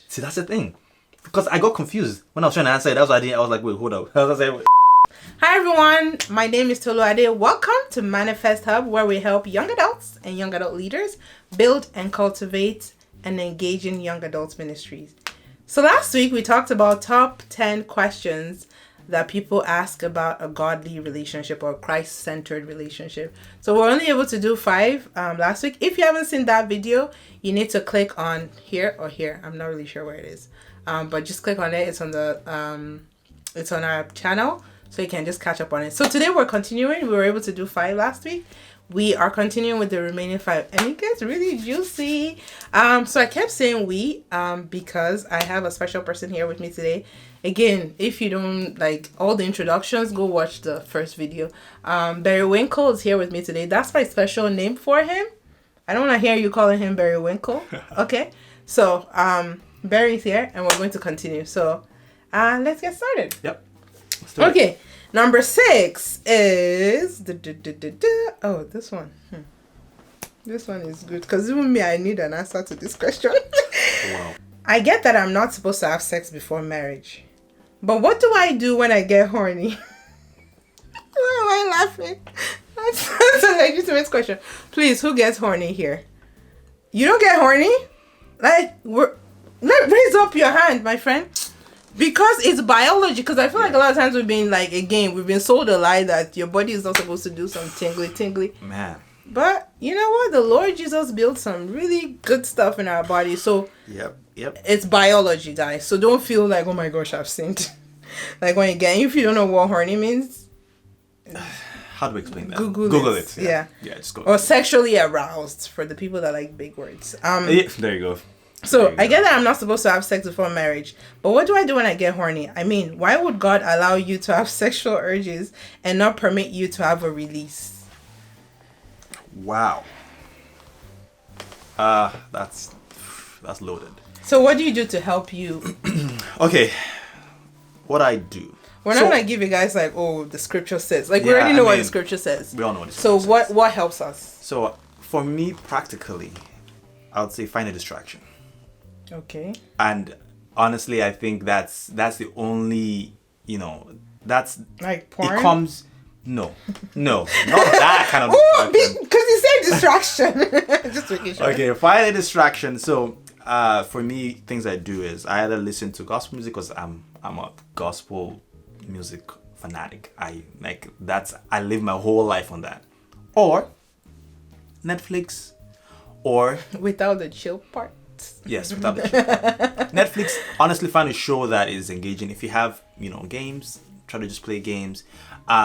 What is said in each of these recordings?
See, that's the thing. Because I got confused when I was trying to answer it. That's why I was like, wait, hold up. I was like, wait. Hi everyone, my name is Tolu Ade. Welcome to Manifest Hub, where we help young adults and young adult leaders build and cultivate and engage in young adult ministries. So last week we talked about top 10 questions that people ask about a godly relationship or Christ-centered relationship. So we're only able to do 5 last week. If you haven't seen that video, you need to click on here or here. I'm not really sure where it is, but just click on it. It's on the it's on our channel, so you can just catch up on it. So today we're continuing. We were able to do 5 last week. We are continuing with the remaining 5, and it gets really juicy. So I kept saying we because I have a special person here with me today. Again, if you don't like all the introductions, go watch the first video. Barry Winkle is here with me today. That's my special name for him. I don't want to hear you calling him Barry Winkle. Okay, so Barry's here, and we're going to continue. So let's get started. Yep. Okay. Number 6 is oh, this one. This one is good because even me, I need an answer to this question. Wow. I get that I'm not supposed to have sex before marriage, but what do I do when I get horny? Why am I laughing? That's a legitimate question. Please, who gets horny here? You don't get horny? Like, raise up your hand, my friend. Because it's biology. Because I feel like a lot of times we've been sold a lie that your body is not supposed to do some tingly. Man. But you know what? The Lord Jesus built some really good stuff in our body. So Yep. It's biology, guys. So don't feel like, oh my gosh, I've sinned. Like when you get, if you don't know what horny means, how do we explain that? Google it. Yeah, just go. Or sexually aroused for the people that like big words. Yeah, there you go. So I get that I'm not supposed to have sex before marriage, but what do I do when I get horny? I mean, why would God allow you to have sexual urges and not permit you to have a release? Wow. That's loaded. So what do you do to help you? Okay. What I do. We're not gonna give you guys like, oh, the scripture says. Like, we already know what the scripture says. We all know what the scripture says. So what helps us? So for me, practically, I would say find a distraction. Okay. And honestly, I think that's the only, that's like porn. It comes no, not that kind of distraction. Because you said distraction. Just making sure. Okay, find a distraction. So for me, things I do is I either listen to gospel music because I'm a gospel music fanatic. I live my whole life on that, or Netflix, or without the chill part. Yes, without the chill part. Netflix, honestly, find a show that is engaging. If you have games, try to just play games.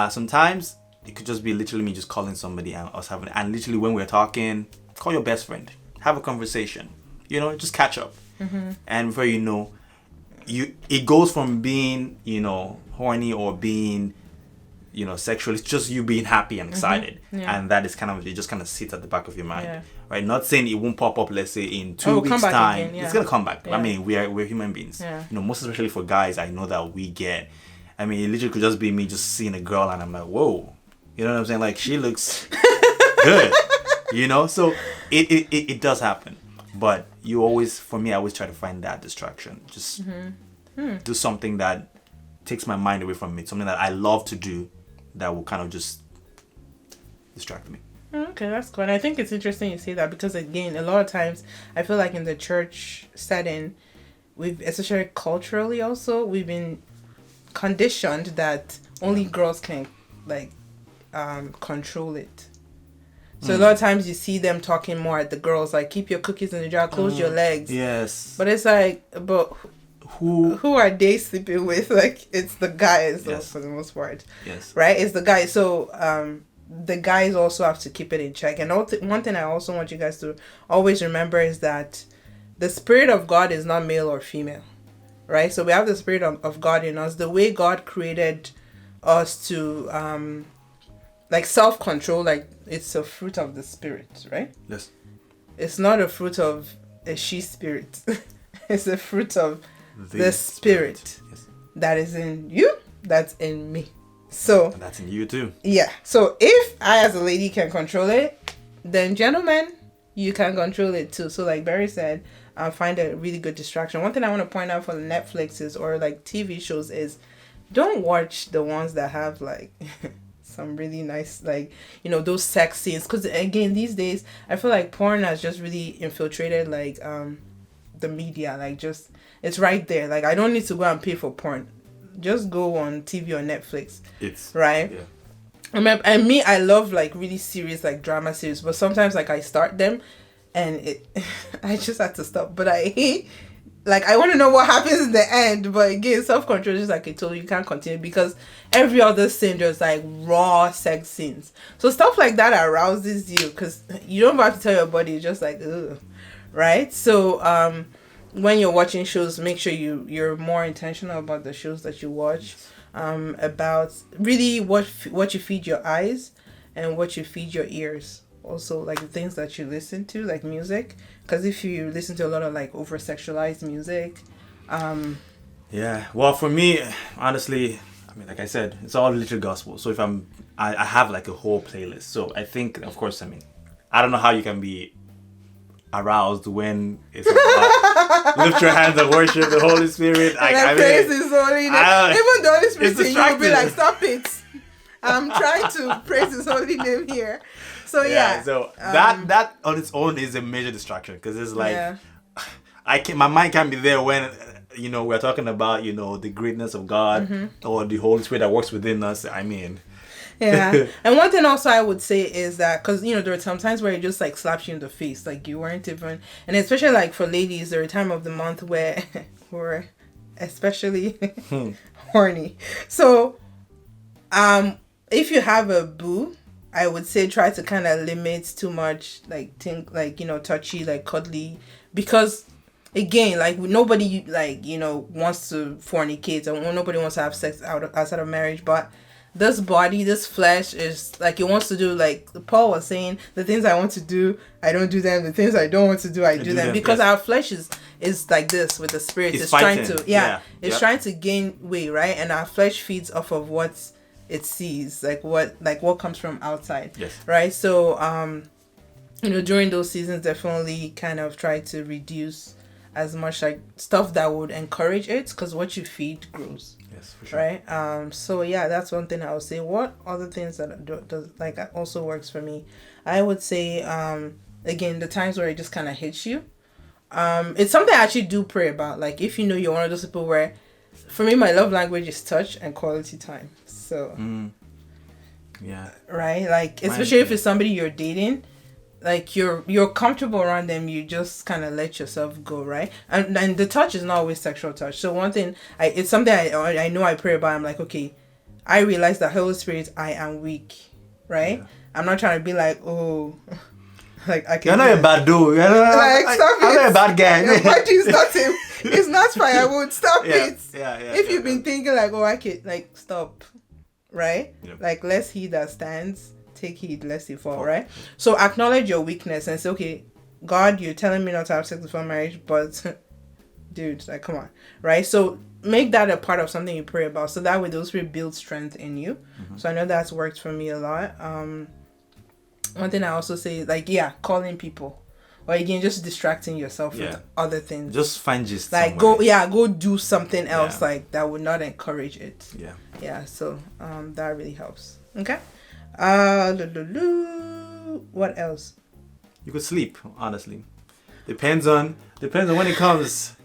Sometimes it could just be literally me just calling somebody and us having, and literally when we're talking, call your best friend, have a conversation, just catch up. Mm-hmm. And before you know, it goes from being horny or being sexual. It's just you being happy and excited. Mm-hmm. Yeah. And that is it just kind of sits at the back of your mind. Yeah. Right? Not saying it won't pop up, let's say in 2 weeks time. Again, yeah. It's gonna come back. Yeah. I mean, we're human beings. Yeah. Most especially for guys, I know that we get, it literally could just be me just seeing a girl and I'm like, whoa. You know what I'm saying? Like, she looks good. So it does happen. But I always try to find that distraction. Just do something that takes my mind away from it. Something that I love to do that will kind of just distract me. Okay, that's good. I think it's interesting you say that because, again, a lot of times I feel like in the church setting, especially culturally also, we've been conditioned that only girls can control it. So a lot of times you see them talking more at the girls, like, keep your cookies in the jar, close your legs. Yes. But it's like, but who are they sleeping with? Like, it's the guys, yes, for the most part. Yes. Right? It's the guys. So the guys also have to keep it in check. And one thing I also want you guys to always remember is that the Spirit of God is not male or female. Right? So we have the Spirit of God in us. The way God created us to self-control, like, it's a fruit of the Spirit, right? Yes. It's not a fruit of a she-spirit. It's a fruit of the Spirit. Yes. That is in you, that's in me. So and that's in you too. Yeah. So if I as a lady can control it, then gentlemen, you can control it too. So like Barry said, find a really good distraction. One thing I want to point out for the Netflixes or like TV shows is don't watch the ones that have like some really nice, like, you know, those sex scenes. Because again, these days, I feel like porn has just really infiltrated like the media. Like just, it's right there. Like I don't need to go and pay for porn. Just go on TV or Netflix. It's right. Yeah. I love like really serious like drama series, but sometimes like I start them and I just have to stop. But I hate, like, I want to know what happens in the end, but again, self-control is just like I told you can't continue because every other scene there's like raw sex scenes. So stuff like that arouses you because you don't have to tell your body, it's just like, ugh, right? So when you're watching shows, make sure you're more intentional about the shows that you watch. About really what you feed your eyes and what you feed your ears. Also, like the things that you listen to, like music, because if you listen to a lot of like over sexualized music, yeah. Well, for me, honestly, I mean, like I said, it's all literal gospel. So if I have like a whole playlist. So I think, of course, I mean, I don't know how you can be aroused when it's about lift your hands and worship the Holy Spirit. I praise His holy name. Even the Holy Spirit, you will be like, stop it. I'm trying to praise His holy name here. So yeah. So that on its own is a major distraction because it's like my mind can't be there when you know we're talking about you know the greatness of God or the Holy Spirit that works within us. I mean. Yeah. And one thing also I would say is that because you know there are some times where it just like slaps you in the face, like you weren't even, and especially like for ladies, there are time of the month where we're especially horny. So if you have a boo, I would say try to kind of limit too much like like, you know, touchy, like cuddly, because again, like nobody like, you know, wants to fornicate and nobody wants to have sex outside of marriage, but this body, this flesh is like, it wants to do, like Paul was saying, the things I want to do, I don't do them. The things I don't want to do, I do them. Because our flesh is like this with the spirit. It's trying to, it's trying to gain weight, right? And our flesh feeds off of what it sees, like what comes from outside. Yes. Right? So, you know, during those seasons, definitely kind of try to reduce as much like stuff that would encourage it, because what you feed grows. Yes, for sure. Right. So yeah, that's one thing I would say. What other things that does like also works for me? I would say again, the times where it just kind of hits you. It's something I actually do pray about. Like if you know you're one of those people where, for me, my love language is touch and quality time. So yeah. Right. Like especially if it's somebody you're dating. Like you're comfortable around them, you just kind of let yourself go, right? And the touch is not always sexual touch. So one thing, it's something I know I pray about. I'm like, okay, I realize that Holy Spirit, I am weak, right? Yeah. I'm not trying to be like, oh, like I can. You're not a bad dude. Like stop it. I'm not a bad guy. Your body is not it's not firewood. Stop it. Yeah. If you've been thinking like, oh, I can, like, stop, right? Yep. Like lest he that stands take heed lest you fall, right? So acknowledge your weakness and say, okay, God, you're telling me not to have sex before marriage, but dude, like, come on, right? So make that a part of something you pray about, so that way those will build strength in you. So I know that's worked for me a lot. One thing I also say, like, calling people, or again, just distracting yourself with other things. Just find just like somewhere. go do something else like that would not encourage it. So that really helps. Okay. What else? You could sleep, honestly. Depends on when it comes.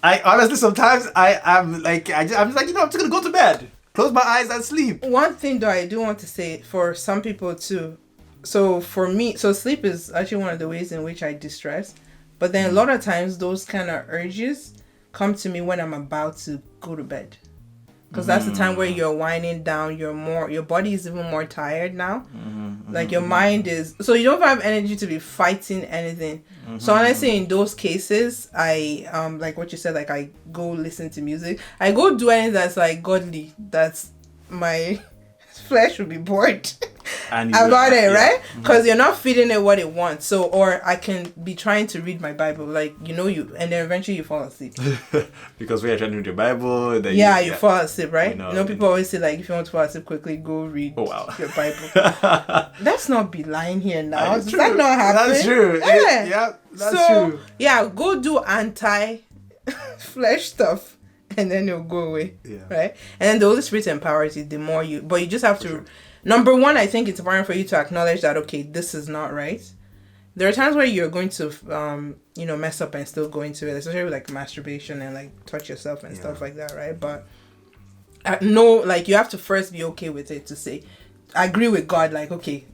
I honestly sometimes I'm just like, you know, I'm just gonna go to bed, close my eyes and sleep. One thing though I do want to say for some people too. So for me, sleep is actually one of the ways in which I distress. But then a lot of times those kind of urges come to me when I'm about to go to bed. Because that's the time where you're winding down, your body is even more tired now. Like your mind is, so you don't have energy to be fighting anything. So honestly, in those cases, I, like what you said, like I go listen to music. I go do anything that's like godly, that's my flesh will be bored. And about it, right? Because you're not feeding it what it wants. So, or I can be trying to read my Bible, like, and then eventually you fall asleep. Because we are trying to read the Bible. Then you fall asleep, right? People always say, like, if you want to fall asleep quickly, go read your Bible. Let's not be lying here now. Does that not happen? That's true. That's true. Yeah, go do anti-flesh stuff. And then it'll go away, right? And then the Holy Spirit empowers you. But you just have to. Number one, I think it's important for you to acknowledge that, okay, this is not right. There are times where you're going to, mess up and still go into it, especially with, like, masturbation and, like, touch yourself and stuff like that, right? But you have to first be okay with it to say, I agree with God, like, okay,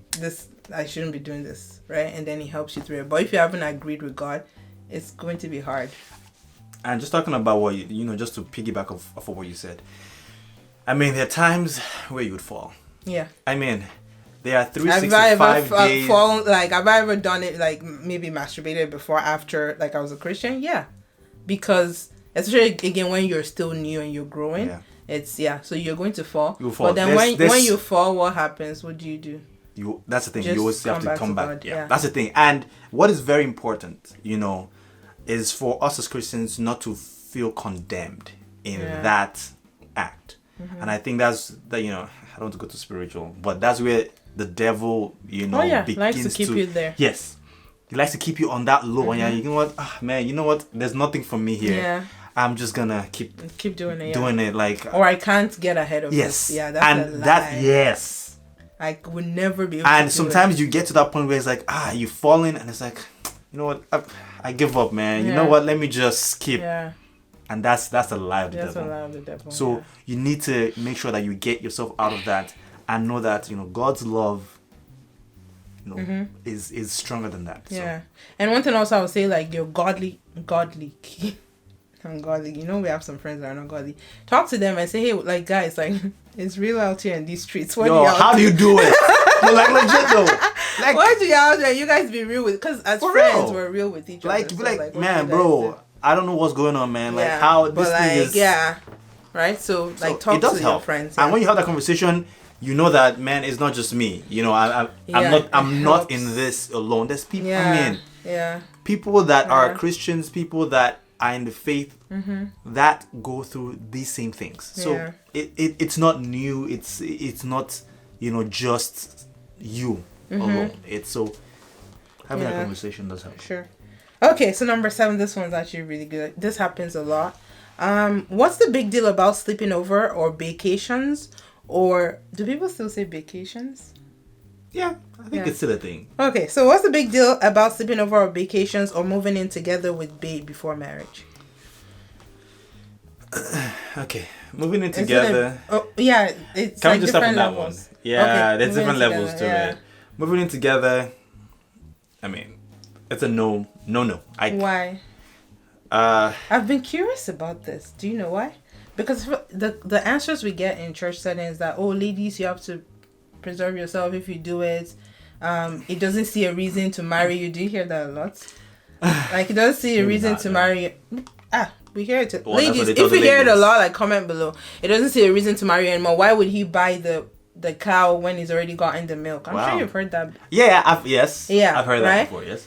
I shouldn't be doing this, right? And then He helps you through it. But if you haven't agreed with God, it's going to be hard. And just talking about what just to piggyback off of what you said. I mean, there are times where you would fall. Yeah. I mean, there are 365 days. Have I ever done it, like, maybe masturbated before, after, like, I was a Christian? Yeah. Because, especially, again, when you're still new and you're growing, so you're going to fall. You'll fall. But then when you fall, what happens? What do you do? That's the thing. You always have to come back. Yeah. That's the thing. And what is very important, is for us as Christians not to feel condemned in that act. Mm-hmm. And I think that's I don't want to go to spiritual, but that's where the devil, begins likes to keep you there. Yes. He likes to keep you on that low. Mm-hmm. And you know what? Man, you know what? There's nothing for me here. Yeah. I'm just gonna keep doing it. Doing it, like, or I can't get ahead of this. Yeah, that's a lie. I would never be able and to sometimes you get to that point where it's like, you've fallen, and it's like, you know what? I give up, man. You know what? Let me just skip. Yeah. And that's a lie of the devil. That's a lie of the devil. So you need to make sure that you get yourself out of that and know that, God's love, is stronger than that. Yeah. So. And one thing also I would say, like, you're godly. Ungodly. We have some friends that are not godly. Talk to them and say, hey, like, guys, like, it's real out here in these streets. How do you do it? Like, legit though. Like, what do y'all do? You guys be real with, because as friends we're real with each other. Like, be like, man, bro, I don't know what's going on, man. Like, how this thing is. Right. So like, talk to your friends. And when you have that conversation, you know that, man, it's not just me. I'm not in this alone. There's people. People that are Christians, people that are in the faith, that go through these same things. So it's not new. It's not just you alone. It's so having a conversation does help. Sure. Okay, so number 7, this one's actually really good. This happens a lot. What's the big deal about sleeping over or baecations? Or do people still say baecations? Yeah, I think it's still a thing. Okay, so what's the big deal about sleeping over or baecations or moving in together with bae before marriage? Okay, moving in together. It's can like we just start different from that levels. one? Yeah, okay, there's different levels to it. Moving in together, I mean, it's a no. Why? I've been curious about this. Do you know why? Because the answers we get in church settings that, ladies, you have to preserve yourself if you do it. It doesn't see a reason to marry you. Do you hear that a lot? Like, it doesn't see a reason to marry you. We hear it. Ladies, if you hear it a lot, like, comment below. It doesn't see a reason to marry you anymore. Why would he buy the cow when he's already gotten the milk? I'm sure you've heard that. Yeah, I've heard that before, yes.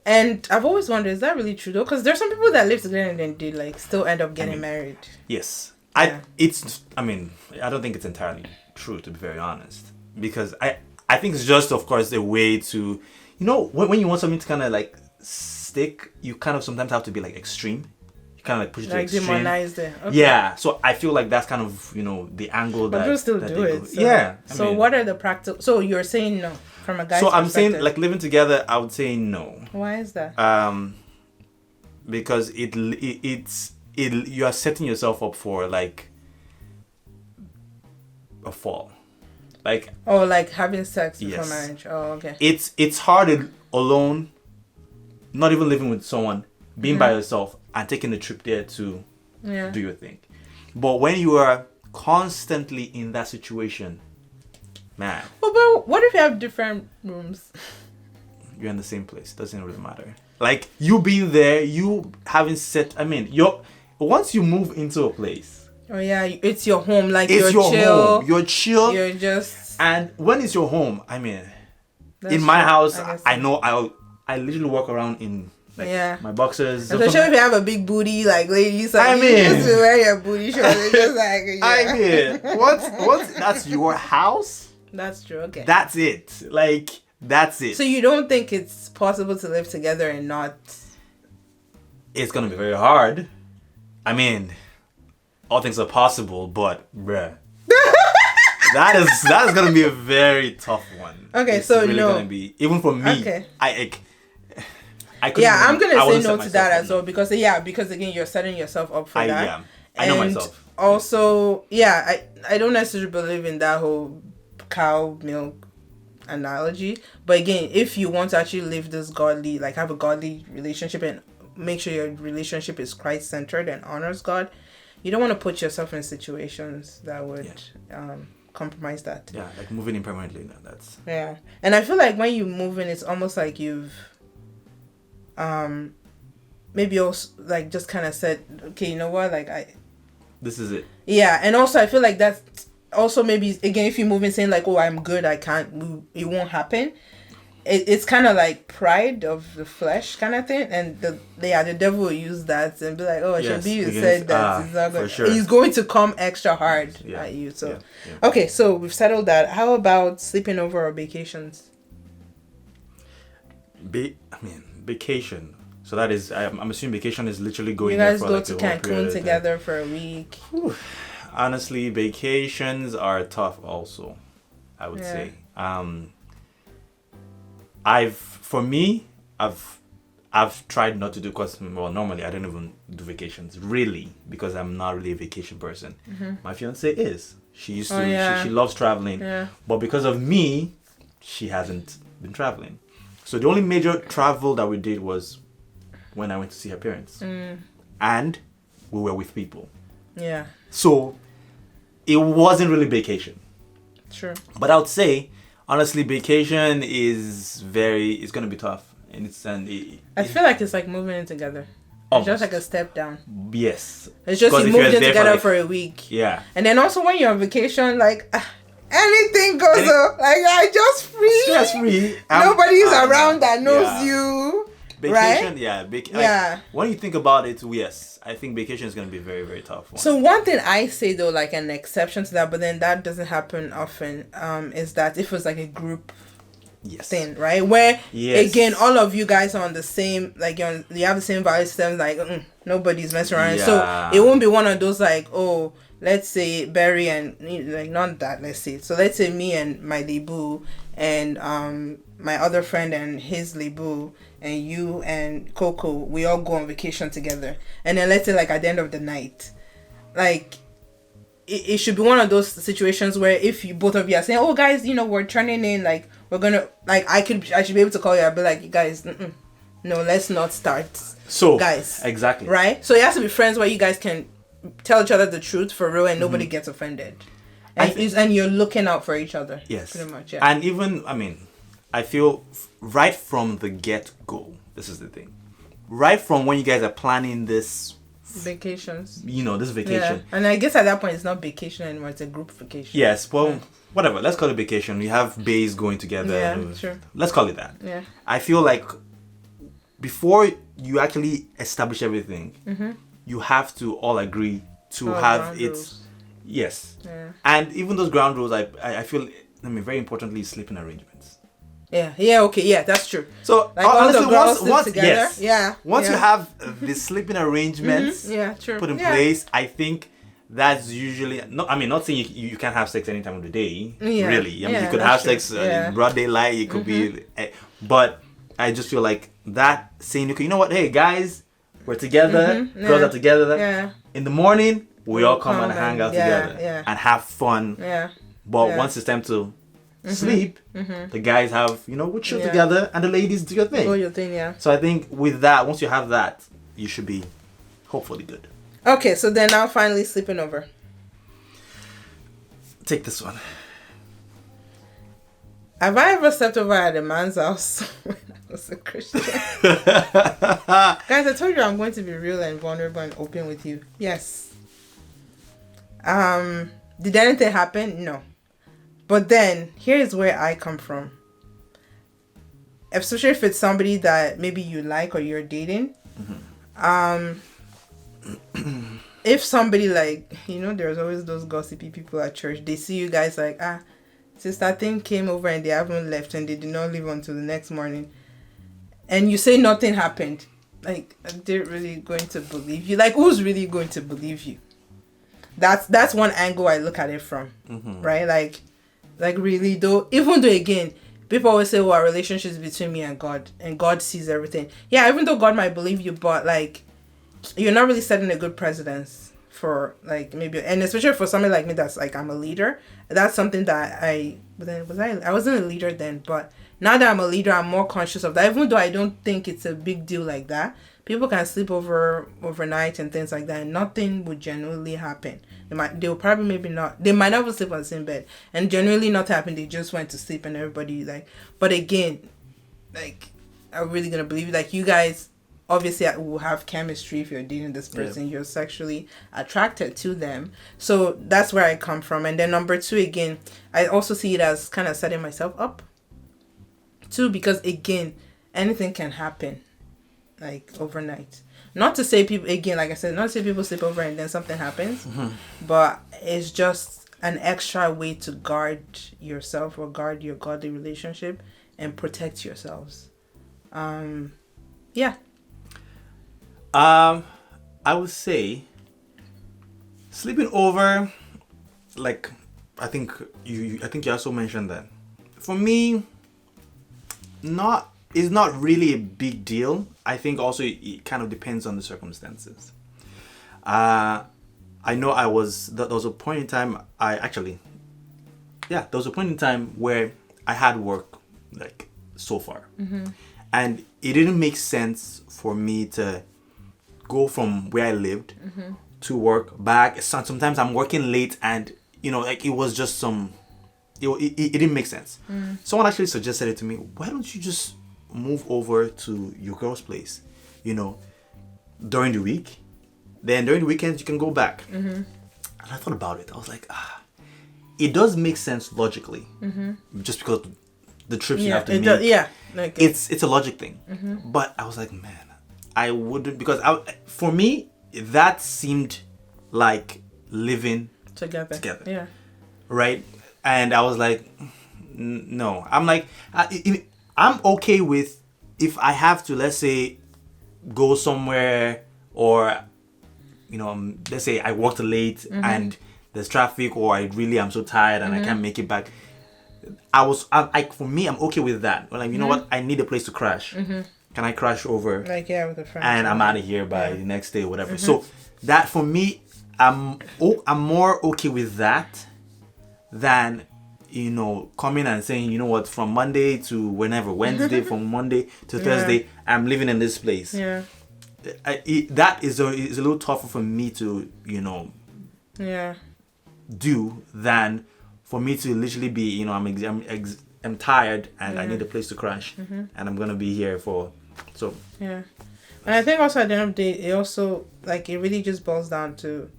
And I've always wondered, is that really true though? Because there's some people that live together and then they like still end up getting married. Yes. I don't think it's entirely true, to be very honest. Because I think it's just, of course, a way to, when you want something to kind of like stick, you kind of sometimes have to be like extreme. You kind of like push it to extreme. Demonize it. Okay. Yeah. So I feel like that's kind of, the angle that people still do it. So. Yeah. So what are the practical? So you're saying no from a guy's perspective. So I'm saying, like, living together, I would say no. Why is that? Because you are setting yourself up for like a fall. Like having sex before marriage. Oh, okay. It's hard alone, not even living with someone, being by yourself and taking a trip there to do your thing. But when you are constantly in that situation, man. Well, but what if you have different rooms? You're in the same place. Doesn't really matter. Like, you being there, you having once you move into a place. Oh yeah, it's your home. Like, it's you're chill. home. You're chill. You're just And when it's your home, I mean, That's in my true. house, I guess I so. know I literally walk around in like my boxers. Especially if you have a big booty, like ladies, like, I you mean- just wear your booty shorts. It's just like, yeah. I mean, what? That's your house. That's true. Okay. That's it. Like that's it. So you don't think it's possible to live together and not? It's gonna be very hard. I mean, all things are possible, but bruh, that's gonna be a very tough one. Okay, It's so really no. gonna be even for me. Okay. I couldn't Yeah, even- I'm gonna I say wouldn't no set to myself that up, as no. well because again you're setting yourself up for that. Yeah, I know And myself. Also, yeah, I don't necessarily believe in that whole cow milk analogy. But again, if you want to actually live this godly, like have a godly relationship and make sure your relationship is Christ centered and honors God, you don't want to put yourself in situations that would compromise that. Yeah, like moving in permanently. No, that's Yeah. And I feel like when you move in, it's almost like you've maybe also like just kind of said, okay, you know what, like this is it. yeah. And also I feel like that's also maybe again, if you move in saying like, oh, I'm good, I can't move, it won't happen, it's kind of like pride of the flesh kind of thing, and the devil will use that and be like, oh, Yes, Shabi, you against- said that it's not for good. sure. He's going to come extra hard Yeah, at you. So yeah. okay, so we've settled that. How about sleeping over or vacations? Vacation. So that is, I'm assuming vacation is literally going. You guys there for go like to a whole period Cancun of time. together for a week. Whew. Honestly, vacations are tough. Also, I would Yeah. say. I've tried not to do, because normally I don't even do vacations really, because I'm not really a vacation person. My fiance is. She used to. She loves traveling. Yeah. But because of me, she hasn't been traveling. So the only major travel that we did was when I went to see her parents. And we were with people. Yeah. So it wasn't really vacation. True. But I would say, honestly, vacation it's going to be tough. And I feel like it's like moving in together. It's Almost. just like a step down. Yes. It's just 'Cause you if you're moved in there together like- for a week. Yeah. And then also when you're on vacation, like anything goes Any- up. Like I just free. Stress free. Nobody's around that knows yeah. you. Vacation, right? yeah. Yeah. When you think about it, yes, I think vacation is going to be a very, very tough one. So one thing I say though, like an exception to that, but then that doesn't happen often, is that if it's like a group yes. thing, right? Where Yes. again, all of you guys are on the same, like you have the same value systems, like nobody's messing around. Yeah. So it won't be one of those like, oh, let's say Barry and like not that. Let's say so. Let's say me and my Lebu and my other friend and his Lebu and you and Coco, we all go on vacation together. And then let's say like at the end of the night, like it should be one of those situations where if you both of you are saying, oh guys, we're turning in, like we're gonna, like I should be able to call you. I'll be like, you guys, no, let's not start. So guys, exactly, right? So it has to be friends where you guys can tell each other the truth for real and nobody gets offended, and you're looking out for each other. Yes, pretty much. Yeah. And even I feel right from the get go. This is the thing, right from when you guys are planning this. Vacations. This vacation. Yeah. And I guess at that point it's not vacation anymore, it's a group vacation. Yes, well, whatever. Let's call it vacation. We have bays going together. Yeah, sure. Let's call it that. Yeah. I feel like before you actually establish everything, you have to all agree to have it. Rules. Yes. Yeah. And even those ground rules, I feel, very importantly, sleeping arrangements. Yeah. Yeah. Okay. Yeah, that's true. So Like all the honestly, girls sleep once together. yes, Yeah. once yeah. you have the sleeping arrangements Yeah. True. put in Yeah. place, I think that's usually not saying you can't have sex any time of the day. Yeah. Really, Yeah, you could that's have sex true. Yeah. in broad daylight. It could be, but I just feel like that saying, okay, you know what? Hey guys, we're together. Yeah. Girls are together. Yeah. In the morning, we all come and come hang and- out yeah, together yeah. and have fun. Yeah. But Yeah. once it's time to sleep, the guys have, we chill Yeah. together and the ladies do your thing. Go your thing. Yeah. So I think with that, once you have that, you should be hopefully good. Okay. So then now finally sleeping over. Take this one. Have I ever slept over at a man's house when I was a Christian? Guys, I told you I'm going to be real and vulnerable and open with you. Yes. Did anything happen? No. But then here's where I come from. Especially if it's somebody that maybe you like or you're dating. If somebody like, there's always those gossipy people at church. They see you guys like, sister thing came over and they haven't left and they did not leave until the next morning. And you say nothing happened. Like, they're really going to believe you. Like, who's really going to believe you? That's one angle I look at it from. Right? Like really though, even though again, people always say, well, our relationship is between me and God sees everything. Yeah, even though God might believe you, but like, you're not really setting a good precedence for like maybe, and especially for somebody like me that's like, I'm a leader. That's something that I wasn't a leader then, but now that I'm a leader, I'm more conscious of that. Even though I don't think it's a big deal like that, people can sleep overnight and things like that, and nothing would genuinely happen. They'll probably maybe not. They might not even sleep on the same bed, and genuinely not happen. They just went to sleep, and everybody like. But again, like, I'm really gonna believe like you guys. Obviously, will have chemistry if you're dating this person. Yeah. You're sexually attracted to them, so that's where I come from. And then number two, again, I also see it as kind of setting myself up. Too, because again, anything can happen, like overnight. Not to say people, again, like I said, not to say people sleep over and then something happens, but it's just an extra way to guard yourself or guard your godly relationship and protect yourselves. Yeah. I would say sleeping over, like, I think you also mentioned that. For me, it's not really a big deal. I think also it kind of depends on the circumstances. I know there was a point in time there was a point in time where I had work like so far, and it didn't make sense for me to go from where I lived to work back. Sometimes I'm working late, and like it was just it didn't make sense. Someone actually suggested it to me. Why don't you just move over to your girl's place, during the week? Then during the weekends you can go back. And I thought about it. I was like, it does make sense logically, just because the trips you have to make. It's a logic thing. But I was like, man, I wouldn't, because for me that seemed like living together. Yeah. Right? And I was like, no. I'm like, I'm okay with if I have to, let's say, go somewhere, or, let's say I worked late and there's traffic, or I'm so tired and I can't make it back. For me, I'm okay with that. Like, you know what? I need a place to crash. Can I crash over? Like, yeah, with a friend. And I'm out of here by the next day, whatever. So that, for me, I'm more okay with that than, coming and saying, you know what, from Monday to whenever, Wednesday, from Monday to Thursday, I'm living in this place. Yeah. That is a little tougher for me to, do than for me to literally be, I'm tired and I need a place to crash, and I'm going to be here so. Yeah. And I think also at the end of the day, it also, like, it really just boils down to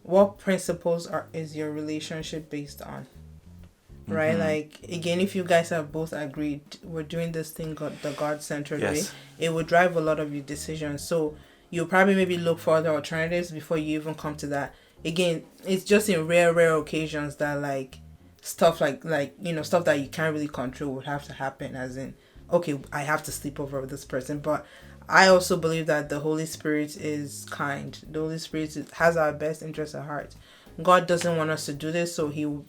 what principles is your relationship based on, right? Like, again, if you guys have both agreed we're doing this thing the God-centered way, it would drive a lot of your decisions. So you'll probably maybe look for other alternatives before you even come to that. Again, it's just in rare occasions that, like, stuff like stuff that you can't really control would have to happen, as in, okay, I have to sleep over with this person. But I also believe that the Holy Spirit is kind. The Holy Spirit has our best interests at heart. God doesn't want us to do this, so he will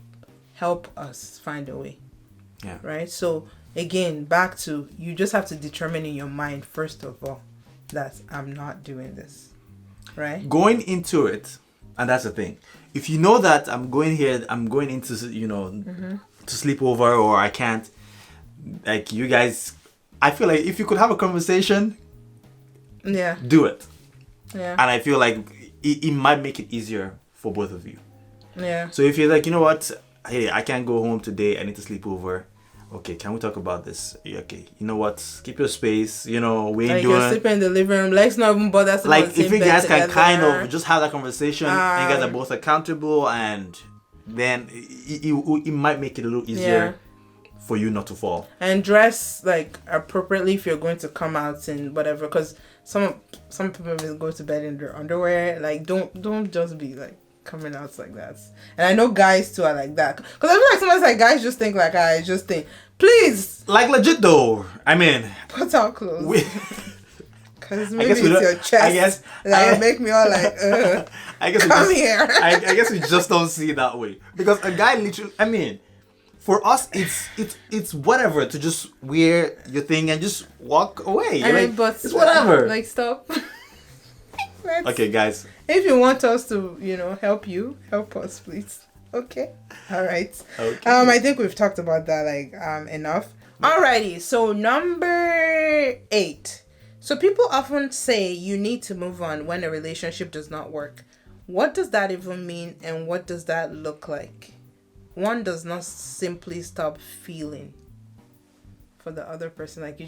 help us find a way. Yeah. Right? So, again, back to, you just have to determine in your mind, first of all, that I'm not doing this. Right? Going into it, and that's the thing. If you know that I'm going into, to sleep over, or I can't, like, you guys, I feel like if you could have a conversation, do it. Yeah. And I feel like it might make it easier for both of you. Yeah. So if you're like, you know what, hey, I can't go home today, I need to sleep over. Okay, can we talk about this? Okay, you know what, keep your space, we ain't like, doing... you're sleeping in the living room, let's not even bother. Like, if you guys can kind of just have that conversation, and you guys are both accountable, and then it might make it a little easier for you not to fall. And dress like appropriately if you're going to come out and whatever, because some people will go to bed in their underwear. Like don't just be like coming out like that. And I know guys too are like that, because I feel like sometimes like guys just think like I just think, please, like legit though. I mean, put on clothes. Because maybe it's your chest that would make me all like, I guess come here. I guess we just don't see it that way, because a guy literally, I mean, for us it's whatever to just wear your thing and just walk away. But it's whatever. Like, stop. Okay, guys. If you want us to, help us, please. Okay. All right. Okay. I think we've talked about that enough. Alrighty. So number 8. So people often say you need to move on when a relationship does not work. What does that even mean, and what does that look like? One does not simply stop feeling for the other person, like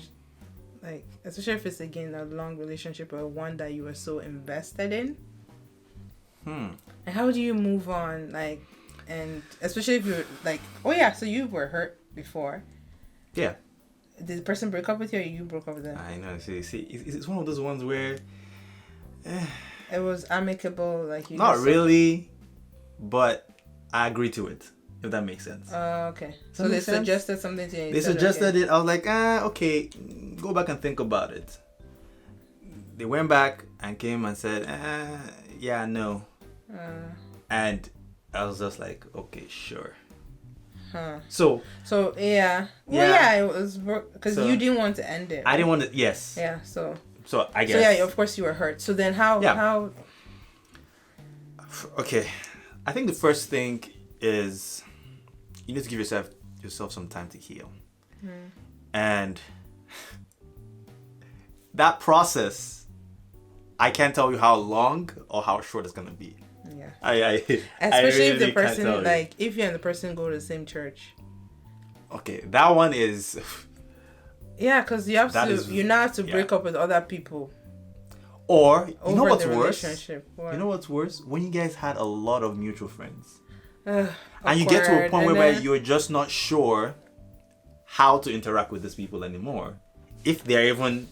especially if it's again a long relationship or one that you were so invested in. And how do you move on? Like, and especially if you're like, oh yeah, so you were hurt before. Yeah. Did the person break up with you, or you broke up with them? I know. See, it's one of those ones where it was amicable, like you. Not really, but I agree to it, if that makes sense. Okay. So they suggested something to you. They suggested it. I was like, okay, go back and think about it. They went back and came and said, yeah, no. And I was just like, okay, sure. So yeah. Well, yeah, it was because you didn't want to end it. Right? I didn't want to. Yes. Yeah. So I guess. So yeah, of course you were hurt. So then how? Okay, I think the first thing is you need to give yourself some time to heal, and that process, I can't tell you how long or how short it's gonna be. Yeah. Especially if the person, like, if you and the person go to the same church. Okay, that one is. Yeah, because you now have to break up with other people. Or you know what's worse? What? You know what's worse? When you guys had a lot of mutual friends, and you get to a point where you're just not sure how to interact with these people anymore, if they're even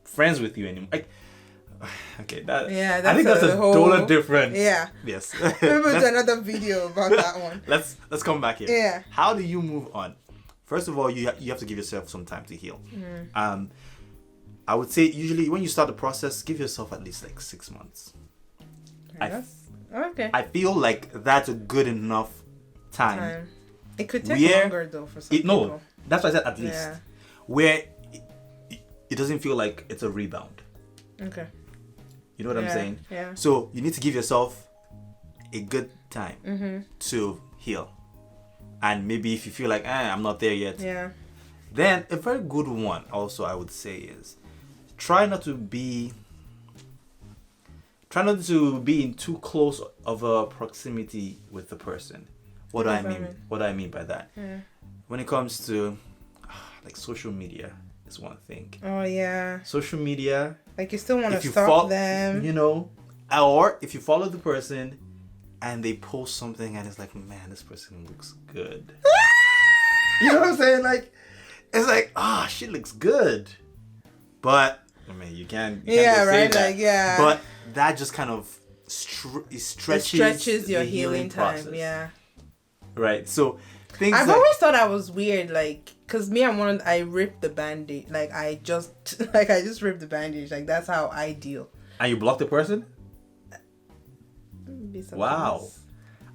friends with you anymore. Like, okay, I think that's a totally different. Yeah. Yes. Maybe do another video about that one. Let's come back here. Yeah. How do you move on? First of all, you have to give yourself some time to heal. I would say usually when you start the process, give yourself at least like 6 months. Okay. I feel like that's a good enough time. It could take longer though for some people. No, that's why I said at least. Yeah. Where it doesn't feel like it's a rebound. Okay. You know what I'm saying? Yeah. So you need to give yourself a good time to heal. And maybe if you feel like, I'm not there yet. Yeah. Then a very good one also I would say is try not to be in too close of a proximity with the person. What do I mean? What do I mean by that? Yeah. When it comes to like social media is one thing. Oh yeah. Social media. Like you still want to stalk them. You know, or if you follow the person and they post something and it's like, man, this person looks good. You know what I'm saying? Like, it's like, she looks good. But, I mean, you can't say that. Like, yeah. But that just kind of stretches your healing time. process. Yeah. Right. So, I've always thought I was weird, like, because me, I ripped the bandage. Like, I just ripped the bandage. Like, that's how I deal. And you blocked the person? Wow.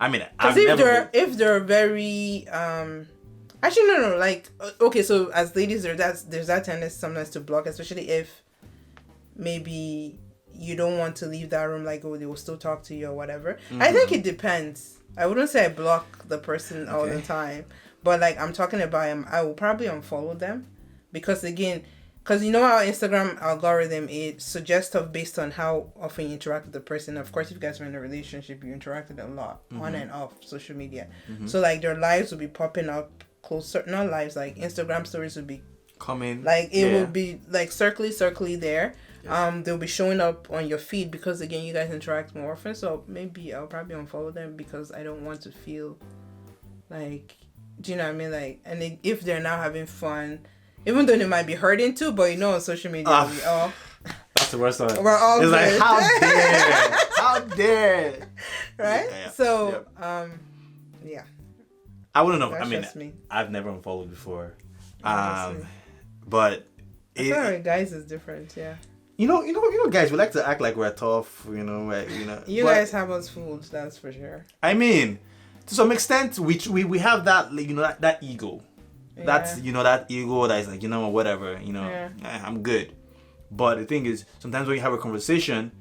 I mean, if they're very actually no like okay, so as ladies there's that tendency sometimes to block, especially if maybe you don't want to leave that room, like, they will still talk to you or whatever. I think it depends. I wouldn't say I block the person all the time, but like I'm talking about I will probably unfollow them because you know our Instagram algorithm, it suggests stuff based on how often you interact with the person. Of course, if you guys are in a relationship, you interacted a lot on and off social media. So like their lives will be popping up closer, not lives, like Instagram stories will be Coming. Like it will be like circly there. Yes. They'll be showing up on your feed because again you guys interact more often. So maybe I'll probably unfollow them because I don't want to feel like, do you know what I mean? Like, and if they're now having fun, even though they might be hurting too, but you know on social media that's the worst one. We're all it's good. Like how dare right? Yeah. So yeah. I wouldn't know. That's I mean, me. I've never unfollowed before. But I feel like guys is different, yeah. You know, guys, we like to act like we're tough, you know. You guys have us fooled, that's for sure. I mean, to some extent, we have that, you know, that ego. Yeah. That's, you know, that ego that is like, you know, whatever, you know, I'm good. But the thing is, sometimes when you have a conversation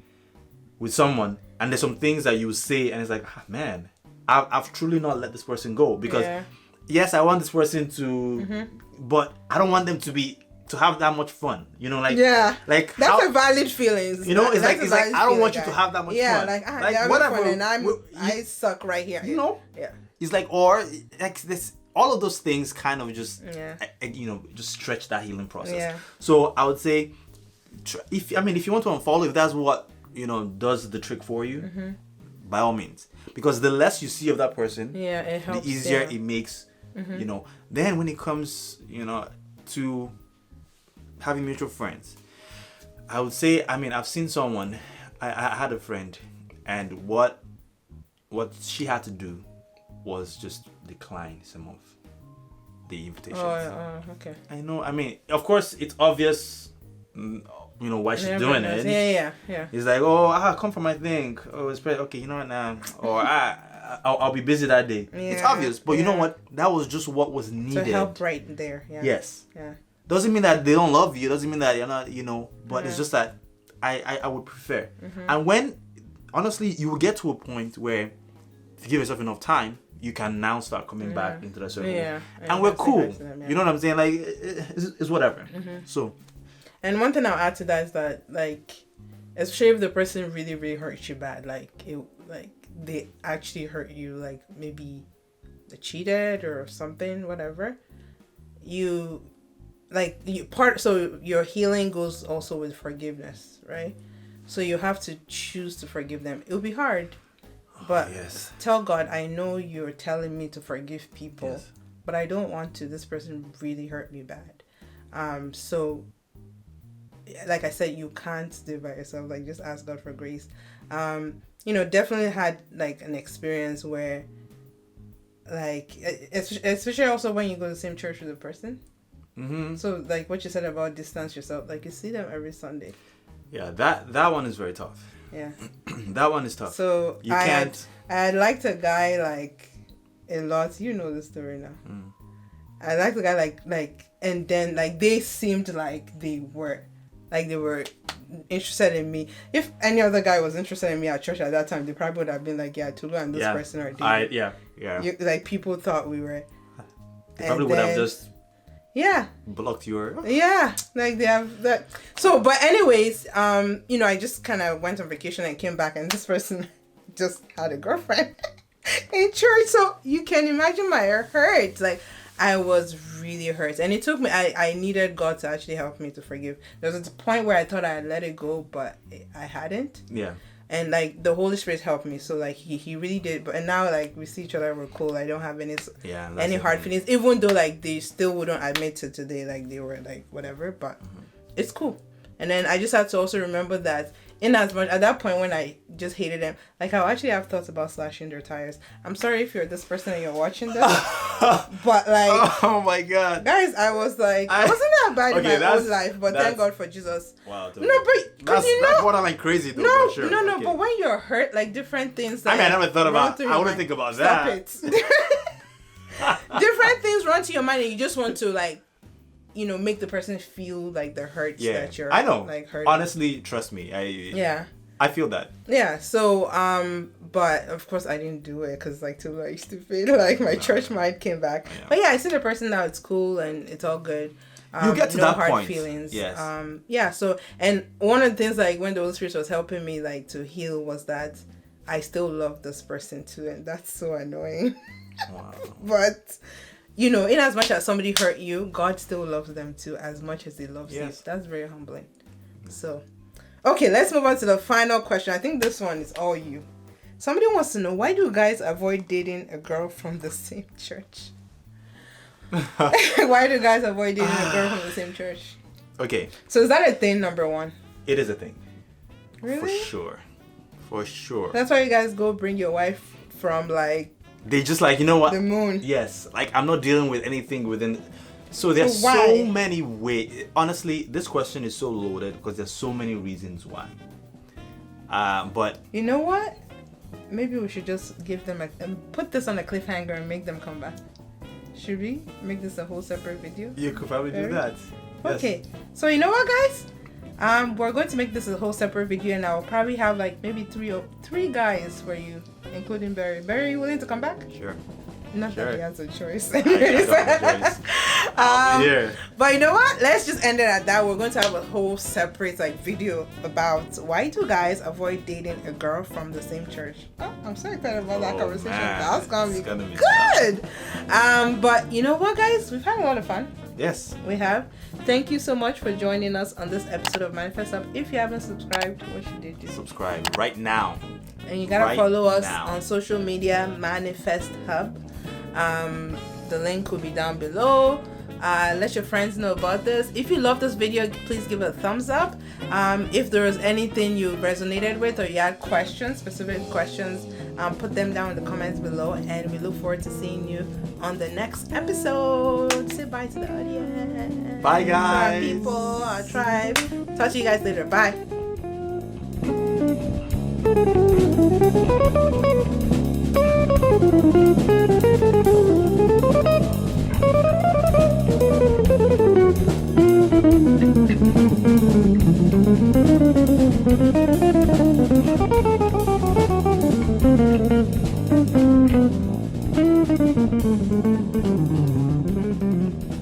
with someone and there's some things that you say and it's like, man, I've truly not let this person go because yes, I want this person to, but I don't want them to have that much fun, you know, like like that's a valid feeling. You know, it's like I don't want you to have that much fun. Yeah, like whatever. Fun and I suck right here. You know, it's like like this. All of those things kind of just you know just stretch that healing process. Yeah. So I would say, if you want to unfollow, if that's what you know does the trick for you, by all means, because the less you see of that person, it helps, the easier it makes. You know, then when it comes, you know, to having mutual friends, I would say, I mean, I've seen someone, I had a friend, and what she had to do was just decline some of the invitations. Okay. I know, I mean, of course, it's obvious, you know, why she's doing it. Yeah. It's like, come for my thing. Oh, it's pretty, okay, you know what, now, or I'll be busy that day. Yeah, it's obvious, but you know what? That was just what was needed. To help right there. Yeah. Yes. Yeah. Doesn't mean that they don't love you. Doesn't mean that you're not, you know. But it's just that I would prefer. And when, honestly, you will get to a point where, if you give yourself enough time, you can now start coming back into the circle. Yeah. And we're cool. You know what I'm saying? Like, it's whatever. So. And one thing I'll add to that is that, like, especially if the person really, really hurts you bad, like they actually hurt you, like maybe they cheated or something, whatever. So your healing goes also with forgiveness, right? So you have to choose to forgive them. It'll be hard, but tell God, I know you're telling me to forgive people, but I don't want to. This person really hurt me bad. So like I said, you can't do it by yourself. Like, just ask God for grace. You know, definitely had like an experience where, like, especially also when you go to the same church with a person. So like what you said about distance yourself, like you see them every Sunday. Yeah, that one is very tough. Yeah. That one is tough. So I had liked a guy like a lot. You know the story now. I liked the guy like and then like they seemed like they were interested in me. If any other guy was interested in me at church at that time, they probably would have been like, yeah, Tolu and this person are dating. Like people thought we were. They probably would have just blocked your. Like they have that. So, but anyways, you know, I just kind of went on vacation and came back, and this person just had a girlfriend in church. So you can imagine my hurt. Like I was really hurt, and it took me. I needed God to actually help me to forgive. There was a point where I thought I had let it go, but I hadn't. Yeah. And like the Holy Spirit helped me, so like he really did. But and now like we see each other, we're cool. I don't have any hard feelings, even though like they still wouldn't admit to today, like they were like whatever. But it's cool. And then I just had to also remember that in as much at that point when I just hated them, like I actually have thoughts about slashing their tires. I'm sorry if you're this person and you're watching this, but like, oh my God, guys, I was like, I wasn't that bad in my own life, but thank God for Jesus. Wow, no, but that's borderline crazy though. No, for sure. no, okay. But when you're hurt, like different things. Like, I mean, I never thought about. I wouldn't think about that. Stop it. Different things run to your mind, and you just want to like, you know, make the person feel like the hurts that you're. I know. Like hurting. Honestly, trust me. I feel that. Yeah. So, but of course I didn't do it because like Tolu, I used to feel like my church mind came back. Yeah. But yeah, I see the person now. It's cool and it's all good. You get to no that hard point. Feelings. Yes. Yeah. So, and one of the things like when the Holy Spirit was helping me like to heal was that I still love this person too, and that's so annoying. Wow. But you know, in as much as somebody hurt you, God still loves them too, as much as He loves you. That's very humbling. So, okay, let's move on to the final question. I think this one is all you. Somebody wants to know, why do guys avoid dating a girl from the same church? Why do guys avoid dating a girl from the same church? Okay. So is that a thing, number one? It is a thing. Really? For sure. That's why you guys go bring your wife from like... They just like, you know what? The moon. Yes. Like, I'm not dealing with anything within... So there's so many ways. Honestly, this question is so loaded because there's so many reasons why. But... You know what? Maybe we should just give them put this on a cliffhanger and make them come back. Should we make this a whole separate video? You could probably do that. Okay. Yes. So you know what, guys? We're going to make this a whole separate video, and I'll probably have like maybe three guys for you, including Barry. Barry, you willing to come back? Sure. Not that he has a choice. I don't have a choice. But you know what? Let's just end it at that. We're going to have a whole separate like video about why do guys avoid dating a girl from the same church. Oh, I'm so excited about that conversation. Man. That's gonna be good. But you know what, guys? We've had a lot of fun. Yes. We have. Thank you so much for joining us on this episode of Manifest Up. If you haven't subscribed, what should you do? Subscribe right now. And you gotta follow us on social media, Manifest Hub. The link will be down below. Let your friends know about this. If you love this video, please give it a thumbs up. If there was anything you resonated with or you had questions, specific questions, put them down in the comments below, and we look forward to seeing you on the next episode. Say bye to the audience. Bye, guys. Our people, our tribe. Talk to you guys later. Bye.